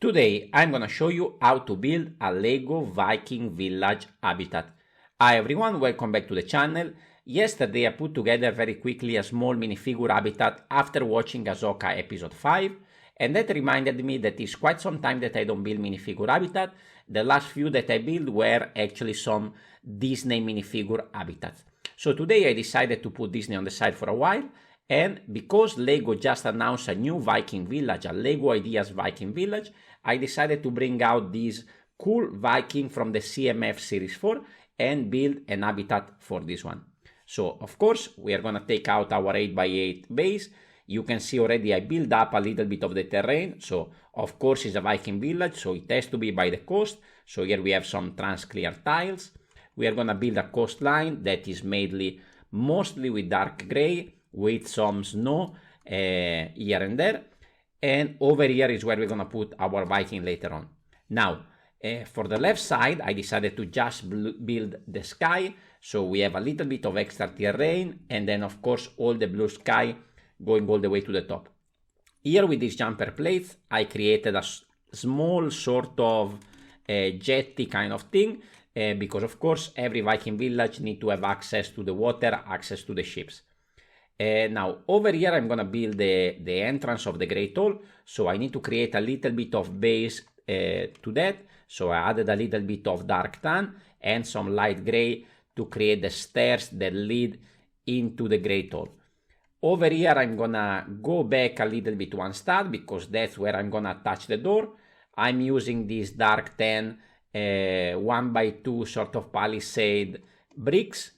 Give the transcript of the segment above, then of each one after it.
Today I'm gonna show you how to build a LEGO Viking Village Habitat. Hi everyone, welcome back to the channel. Yesterday I put together very quickly a small minifigure habitat after watching Ahsoka episode 5, and that reminded me that it's quite some time that I don't build minifigure habitat. The last few that I built were actually some Disney minifigure habitats. So today I decided to put Disney on the side for a while, and because LEGO just announced a new Viking village, a LEGO Ideas Viking Village, I decided to bring out this cool Viking from the CMF Series 4 and build an habitat for this one. So of course we are gonna take out our 8x8 base. You can see already I built up a little bit of the terrain. So of course it's a Viking village, so it has to be by the coast. So here we have some trans-clear tiles. We are gonna build a coastline that is made mostly with dark gray, with some snow here and there. And over here is where we're gonna put our Viking later on. Now, for the left side, I decided to just build the sky. So we have a little bit of extra terrain, and then of course all the blue sky going all the way to the top. Here with these jumper plates, I created a small sort of jetty kind of thing, because of course every Viking village need to have access to the water, access to the ships. Now over here I'm gonna build the entrance of the Great Hall, so I need to create a little bit of base to that. So I added a little bit of dark tan and some light gray to create the stairs that lead into the Great Hall. Over here I'm gonna go back a little bit one step because that's where I'm gonna attach the door. I'm using this dark tan 1x2 sort of palisade bricks,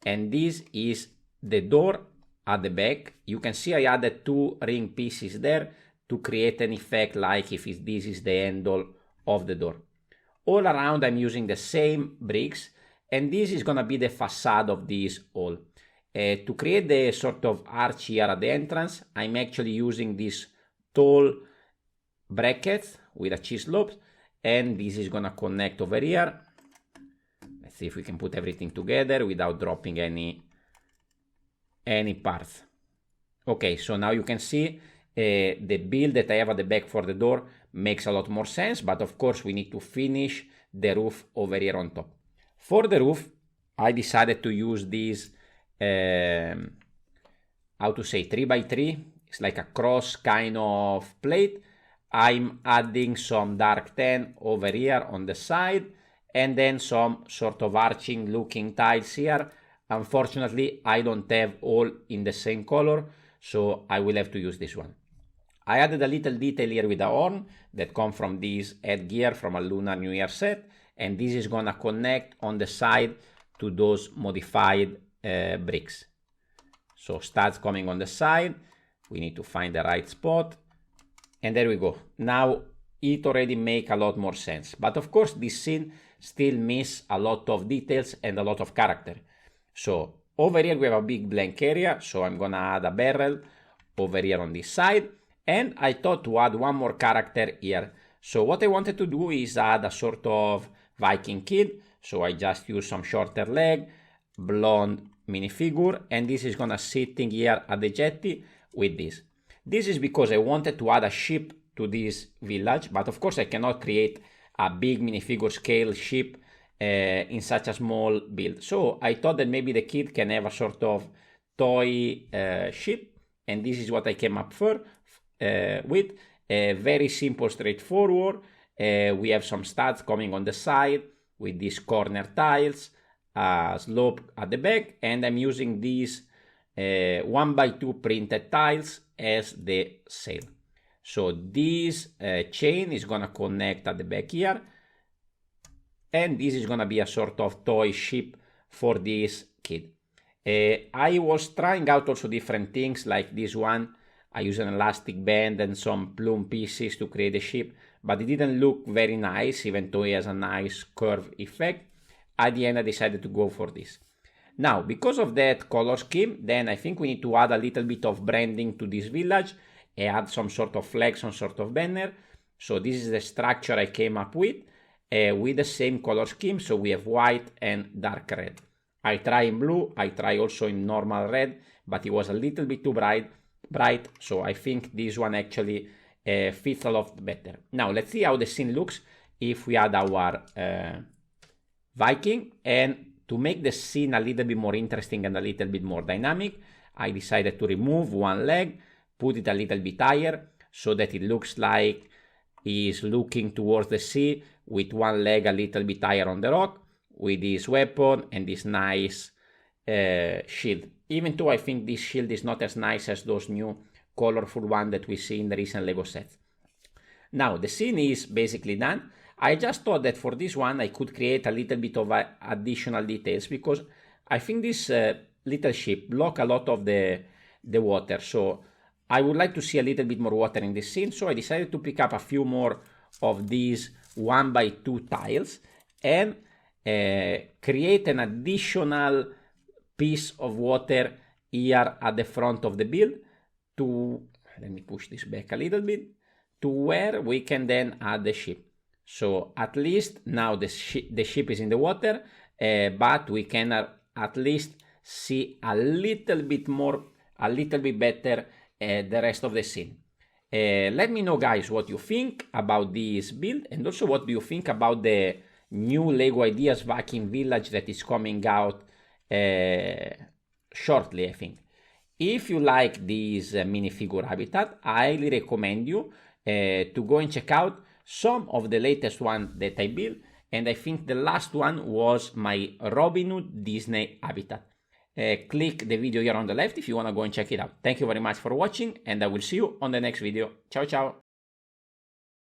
and this is the door at the back. You can see I added 2 ring pieces there to create an effect like if this is the handle of the door. All around I'm using the same bricks, and this is gonna be the facade of this hall. To create the sort of arch here at the entrance, I'm actually using these tall brackets with a T-slope, and this is gonna connect over here. Let's see if we can put everything together without dropping any parts. Okay, so now you can see the build that I have at the back for the door makes a lot more sense, but of course we need to finish the roof over here on top. For the roof, I decided to use this 3x3. It's like a cross kind of plate. I'm adding some dark tan over here on the side, and then some sort of arching looking tiles here. Unfortunately, I don't have all in the same color, so I will have to use this one. I added a little detail here with the horn that come from this headgear from a Lunar New Year set, and this is gonna connect on the side to those modified bricks. So studs coming on the side, we need to find the right spot, and there we go. Now it already make a lot more sense, but of course this scene still miss a lot of details and a lot of character. So over here we have a big blank area, so I'm gonna add a barrel over here on this side, and I thought to add one more character here. So what I wanted to do is add a sort of Viking kid, so I just use some shorter leg, blonde minifigure, and this is gonna sitting here at the jetty with this. This is because I wanted to add a ship to this village, but of course I cannot create a big minifigure scale ship in such a small build. So I thought that maybe the kid can have a sort of toy ship, and this is what I came up with. Very simple, straightforward. We have some studs coming on the side with these corner tiles, slope at the back, and I'm using these 1x2 printed tiles as the sail. So this chain is gonna connect at the back here, and this is gonna be a sort of toy ship for this kid. I was trying out also different things like this one. I used an elastic band and some plume pieces to create a ship, but it didn't look very nice, even though it has a nice curve effect. At the end I decided to go for this. Now, because of that color scheme, then I think we need to add a little bit of branding to this village, add some sort of flag, some sort of banner. So this is the structure I came up with the same color scheme. So we have white and dark red. I try in blue, I try also in normal red, but it was a little bit too bright, so I think this one actually fits a lot better. Now let's see how the scene looks if we add our Viking. And to make the scene a little bit more interesting and a little bit more dynamic, I decided to remove one leg, put it a little bit higher so that it looks like he's looking towards the sea with one leg a little bit higher on the rock, with his weapon and this nice shield. Even though I think this shield is not as nice as those new colorful ones that we see in the recent LEGO sets. Now the scene is basically done. I just thought that for this one I could create a little bit of additional details, because I think this little ship blocks a lot of the water, so I would like to see a little bit more water in this scene. So I decided to pick up a few more of these 1x2 tiles and create an additional piece of water here at the front of the build to, let me push this back a little bit, to where we can then add the ship. So at least now the ship is in the water, but we can at least see a little bit more, a little bit better the rest of the scene. Let me know, guys, what you think about this build, and also what do you think about the new LEGO Ideas Viking Village that is coming out shortly, I think. If you like this minifigure habitat, I highly recommend you to go and check out some of the latest ones that I built, and I think the last one was my Robin Hood Disney habitat. Click the video here on the left if you want to go and check it out. Thank you very much for watching, and I will see you on the next video. Ciao, ciao!